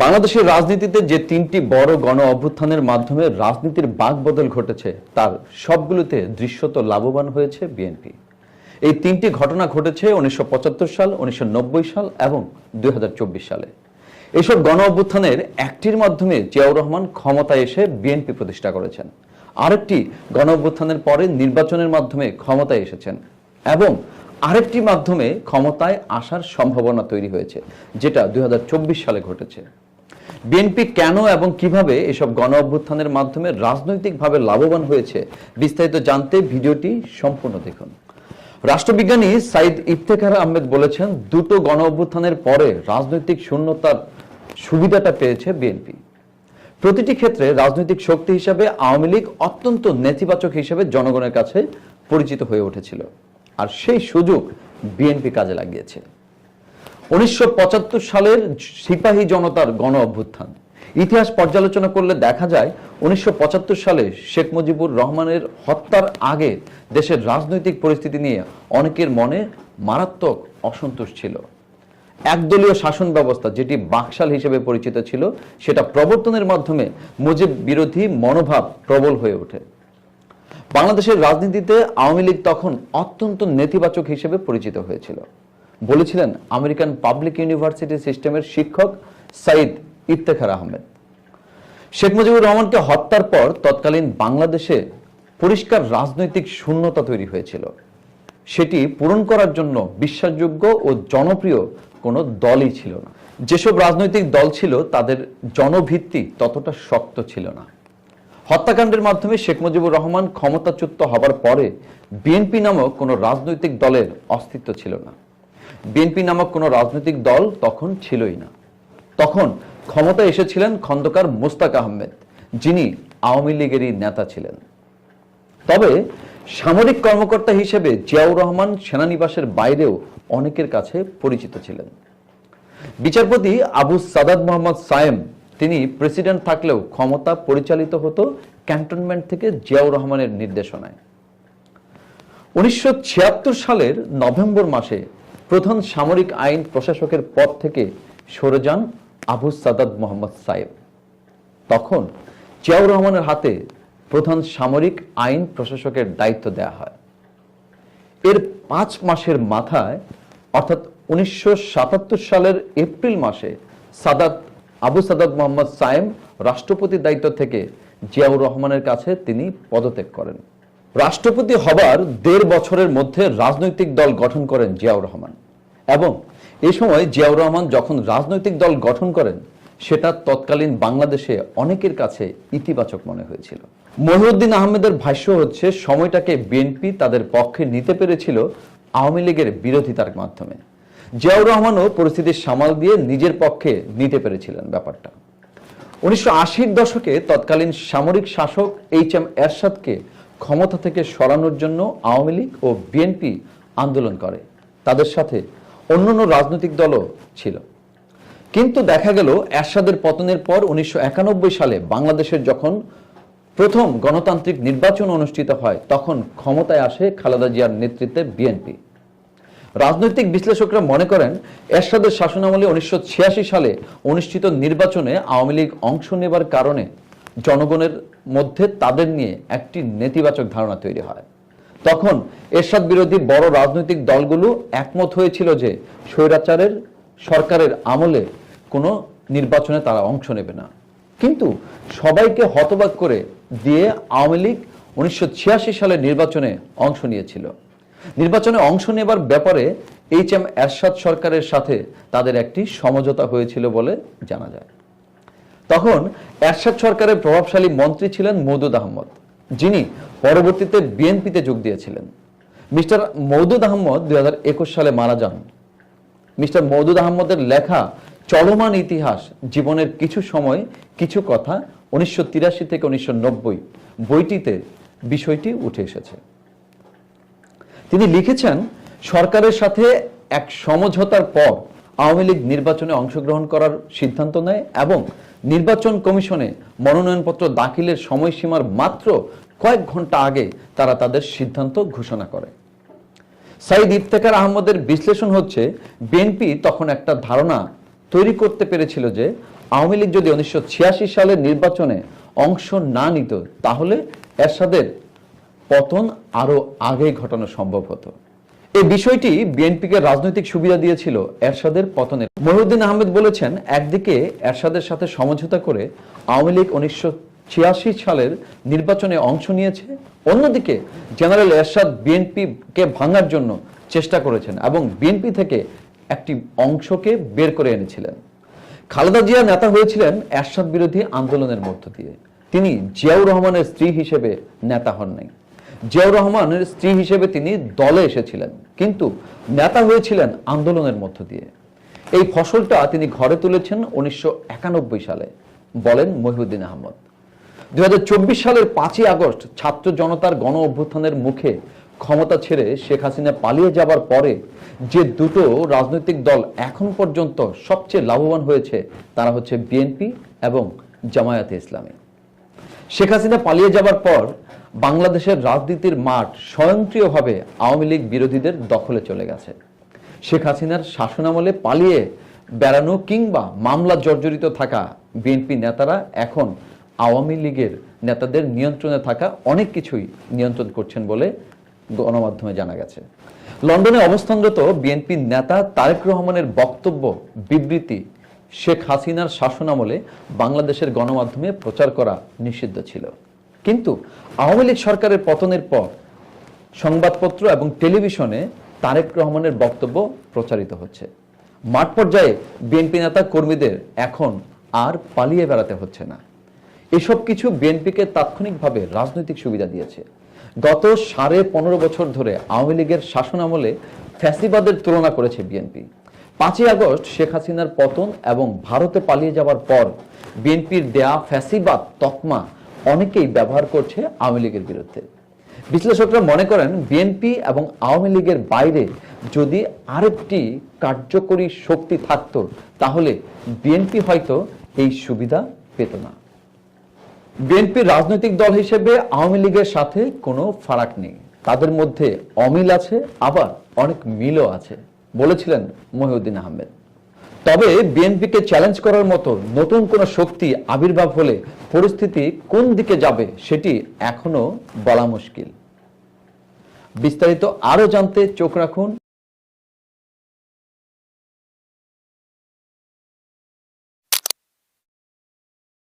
বাংলাদেশের রাজনীতিতে যে তিনটি বড় গণ অভ্যুত্থানের মাধ্যমে রাজনীতির বাকবদল ঘটেছে তার সবগুলোতে দৃশ্যত লাভবান হয়েছে বিএনপি। এই তিনটি ঘটনা ঘটেছে 1975 সাল, 1990 সাল এবং 2024 সালে। এইসব গণ অভ্যুত্থানের একটির মাধ্যমে জিয়াউর রহমান ক্ষমতায় এসে বিএনপি প্রতিষ্ঠা করেছেন, আরেকটি গণ অভ্যুত্থানের পরে নির্বাচনের মাধ্যমে ক্ষমতায় এসেছেন এবং আরেকটি মাধ্যমে ক্ষমতায় আসার সম্ভাবনা তৈরি হয়েছে, যেটা 2024 সালে ঘটেছে। বিএনপি কেন এবং কিভাবে এসব গণ অভ্যুত্থানের মাধ্যমে রাজনৈতিকভাবে লাভবান হয়েছে বিস্তারিত জানতে ভিডিওটি সম্পূর্ণ দেখুন। রাষ্ট্রবিজ্ঞানী সাইদ ইফতেখার আহমেদ বলেছেন, দুটো গণ অভ্যুত্থানের পরে রাজনৈতিক শূন্যতার সুবিধাটা পেয়েছে বিএনপি। প্রতিটি ক্ষেত্রে রাজনৈতিক শক্তি হিসাবে আওয়ামী লীগ অত্যন্ত নেতিবাচক হিসেবে জনগণের কাছে পরিচিত হয়ে উঠেছিল, আর সেই সুযোগ বিএনপি কাজে লাগিয়েছে। 1975 সালের সিপাহী জনতার গণ অভ্যুত্থান ইতিহাস পর্যালোচনা করলে দেখা যায় 1975 সালে শেখ মুজিবুর রহমানের হত্যার আগে দেশের রাজনৈতিক পরিস্থিতি নিয়ে অনেকের মনে মারাত্মক অসন্তোষ ছিল। একদলীয় শাসন ব্যবস্থা, যেটি বাকশাল হিসেবে পরিচিত ছিল, সেটা প্রবর্তনের মাধ্যমে মুজিব বিরোধী মনোভাব প্রবল হয়ে ওঠে। বাংলাদেশের রাজনীতিতে আওয়ামী লীগ তখন অত্যন্ত নেতিবাচক হিসেবে পরিচিত হয়েছিল, বলেছিলেন আমেরিকান পাবলিক ইউনিভার্সিটি সিস্টেমের শিক্ষক সাইদ ইফতেখার আহমেদ। শেখ মুজিবুর রহমানকে হত্যার পর তৎকালীন বাংলাদেশে পরিষ্কার রাজনৈতিক শূন্যতা তৈরি হয়েছিল। সেটি পূরণ করার জন্য বিশ্বাসযোগ্য ও জনপ্রিয় কোনো দলই ছিল না। যেসব রাজনৈতিক দল ছিল তাদের জনভিত্তি ততটা শক্ত ছিল না। হত্যাকাণ্ডের মাধ্যমে শেখ মুজিবুর রহমান ক্ষমতাচ্যুত হবার পরে বিএনপি নামক কোনো রাজনৈতিক দলের অস্তিত্ব ছিল না। বিএনপি নামক কোনো রাজনৈতিক দল তখন ছিলই না। তখন ক্ষমতায় এসেছিলেন খন্দকার মোস্তাক আহমেদ, যিনি আওয়ামী লীগেরই নেতা ছিলেন। তবে সামরিক কর্মকর্তা হিসেবে জিয়াউর রহমান সেনানিবাসের বাইরেও অনেকের কাছে পরিচিত ছিলেন। বিচারপতি আবু সাদাত মোহাম্মদ সায়েম, তিনি প্রেসিডেন্ট থাকলেও ক্ষমতা পরিচালিত হতো ক্যান্টনমেন্ট থেকে জিয়াউর রহমানের নির্দেশনায়। 1976 সালের নভেম্বর মাসে প্রধান সামরিক আইন প্রশাসকের পদ থেকে সরে যান আবু সাদাত মোহাম্মদ সায়েম। তখন জিয়াউর রহমানের হাতে প্রধান সামরিক আইন প্রশাসকের দায়িত্ব দেয়া হয়। এর 5 মাসের মাথায় অর্থাৎ 1977 সালের এপ্রিল মাসে আবু সাদাত মোহাম্মদ সায়েম রাষ্ট্রপতির দায়িত্ব থেকে জিয়াউর রহমানের কাছে তিনি পদত্যাগ করেন। রাষ্ট্রপতি হবার 1.5 বছরের মধ্যে রাজনৈতিক দল গঠন করেন জিয়াউর রহমান, এবং এই সময় জিয়াউর রহমান যখন রাজনৈতিক দল গঠন করেন সেটা তৎকালীন বাংলাদেশে অনেকের কাছে ইতিবাচক মনে হয়েছিল। মহিউদ্দিন আহমেদের ভাষ্য হচ্ছে, সময়টাকে বিএনপি তাদের পক্ষে নিতে পেরেছিল আওয়ামী লীগের বিরোধিতার মাধ্যমে। জিয়াউর রহমানও পরিস্থিতির সামাল দিয়ে নিজের পক্ষে নিতে পেরেছিলেন ব্যাপারটা। 1980-র দশকে তৎকালীন সামরিক শাসক এইচ.এম. এরশাদকে ক্ষমতা থেকে সরানোর জন্য আওয়ামী লীগ ও বিএনপি আন্দোলন করে। তাদের সাথে অন্যান্য রাজনৈতিক দলও ছিল। কিন্তু দেখা গেল এরশাদের পতনের পর 1991 সালে বাংলাদেশের যখন প্রথম গণতান্ত্রিক নির্বাচন অনুষ্ঠিত হয়, তখন ক্ষমতায় আসে খালেদা জিয়ার নেতৃত্বে বিএনপি। রাজনৈতিক বিশ্লেষকরা মনে করেন, এরশাদের শাসনামলে 1986 সালে অনুষ্ঠিত নির্বাচনে আওয়ামী লীগ অংশ নেবার কারণে জনগণের মধ্যে তাদের নিয়ে একটি নেতিবাচক ধারণা তৈরি হয়। তখন এরশাদ বিরোধী বড় রাজনৈতিক দলগুলো একমত হয়েছিল যে স্বৈরাচারের সরকারের আমলে কোনো নির্বাচনে তারা অংশ নেবে না। কিন্তু সবাইকে হতবাক করে দিয়ে আওয়ামী লীগ 1986 সালের নির্বাচনে অংশ নিয়েছিল। নির্বাচনে অংশ নেবার ব্যাপারে এইচ.এম. এরশাদ সরকারের সাথে তাদের একটি সমঝোতা হয়েছিল বলে জানা যায়। তখন এরশাদ সরকারের প্রভাবশালী মন্ত্রী ছিলেন মওদুদ আহমদ, যিনি পরবর্তীতে বিএনপিতে যোগ দিয়েছিলেন। মিস্টার মওদুদ আহমদ 2021 সালে মারা যান। মিস্টার মওদুদ আহমদের লেখা চলমান ইতিহাস জীবনের কিছু সময় কিছু কথা 1983 থেকে 1990 বইটিতে বিষয়টি উঠে এসেছে। তিনি লিখেছেন, সরকারের সাথে এক সমঝোতার পর আওয়ামী লীগ নির্বাচনে অংশগ্রহণ করার সিদ্ধান্ত নেয় এবং নির্বাচন কমিশনে মনোনয়নপত্র দাখিলের সময়সীমার মাত্র কয়েক ঘন্টা আগে তারা তাদের সিদ্ধান্ত ঘোষণা করে। সাইদ ইফতেখার আহমদের বিশ্লেষণ হচ্ছে, বিএনপি তখন একটা ধারণা তৈরি করতে পেরেছিল যে আওয়ামী লীগ যদি 1986 সালের নির্বাচনে অংশ না নিত তাহলে এরশাদের পতন আরো আগে ঘটানো সম্ভব হতো। এই বিষয়টি বিএনপিকে রাজনৈতিক সুবিধা দিয়েছিল এরশাদের পতনের। মহিউদ্দিন আহমেদ বলেছেন, একদিকে এরশাদের সাথে সমঝোতা করে আওয়ামী লীগ 1986 সালের নির্বাচনে অংশ নিয়েছে, অন্যদিকে জেনারেল এরশাদ বিএনপিকে ভাঙার জন্য চেষ্টা করেছেন এবং বিএনপি থেকে একটি অংশকে বের করে এনেছিলেন। খালেদা জিয়া নেতা হয়েছিলেন এরশাদ বিরোধী আন্দোলনের মধ্য দিয়ে। তিনি জিয়াউর রহমানের স্ত্রী হিসেবে নেতা হন নাই। জিয়াউর রহমানের স্ত্রী হিসেবে তিনি দলে এসেছিলেন, কিন্তু নেতা হয়েছিলেন আন্দোলনের মধ্য দিয়ে। এই ফসলটা তিনি ঘরে তুলেছেন 1991 সালে, বলেন মহিউদ্দিন আহমদ। 2024 সালের 5ই আগস্ট ছাত্র জনতার গণ অভ্যুত্থানের মুখে ক্ষমতা ছেড়ে শেখ হাসিনা পালিয়ে যাবার পরে যে দুটো রাজনৈতিক দল এখন পর্যন্ত সবচেয়ে লাভবান হয়েছে তারা হচ্ছে বিএনপি এবং জামায়াতে ইসলামী। শেখ হাসিনা পালিয়ে যাবার পর বাংলাদেশের রাজনীতির মাঠ স্বয়ংক্রিয়ভাবে আওয়ামী লীগ বিরোধীদের দখলে চলে গেছে। শেখ হাসিনার শাসনামলে পালিয়ে বেড়ানো কিংবা মামলা জর্জরিত থাকা বিএনপি নেতারা এখন আওয়ামী লীগের নেতাদের নিয়ন্ত্রণে থাকা অনেক কিছুই নিয়ন্ত্রণ করছেন বলে গণমাধ্যমে জানা গেছে। লন্ডনে অবস্থানরত বিএনপি নেতা তারেক রহমানের বক্তব্য, বিবৃতি শেখ হাসিনার শাসনামলে বাংলাদেশের গণমাধ্যমে প্রচার করা নিষিদ্ধ ছিল, কিন্তু আওয়ামী লীগ সরকারের পতনের পর সংবাদপত্র এবং টেলিভিশনে তারেক রহমানের বক্তব্য প্রচারিত হচ্ছে। মাঠ পর্যায়ে বিএনপি নেতা কর্মীদের এখন আর পালিয়ে বেড়াতে হচ্ছে না। এসব কিছু বিএনপিকে তাৎক্ষণিকভাবে রাজনৈতিক সুবিধা দিয়েছে। গত 15.5 বছর ধরে আওয়ামী লীগের শাসনামলে ফ্যাসিবাদের তুলনা করেছে বিএনপি। 5ই আগস্ট শেখ হাসিনার পতন এবং ভারতে পালিয়ে যাওয়ার পর বিএনপির দেয়া ফ্যাসিবাদ তকমা অনেকেই ব্যবহার করছে আওয়ামী লীগের বিরুদ্ধে। বিশ্লেষকরা মনে করেন, বিএনপি এবং আওয়ামী লীগের বাইরে যদি আরেকটি কার্যকরী শক্তি থাকতো তাহলে বিএনপি হয়তো এই সুবিধা পেত না। বিএনপির রাজনৈতিক দল হিসেবে আওয়ামী লীগের সাথে কোনো ফারাক নেই, তাদের মধ্যে অমিল আছে, আবার অনেক মিলও আছে, বলেছিলেন মহিউদ্দিন আহমেদ। তবে বিএনপিকে চ্যালেঞ্জ করার মতো নতুন কোনো শক্তি আবির্ভাব হলে পরিস্থিতি কোন দিকে যাবে সেটি এখনো বলা মুশকিল। বিস্তারিত আরো জানতে চোখ রাখুন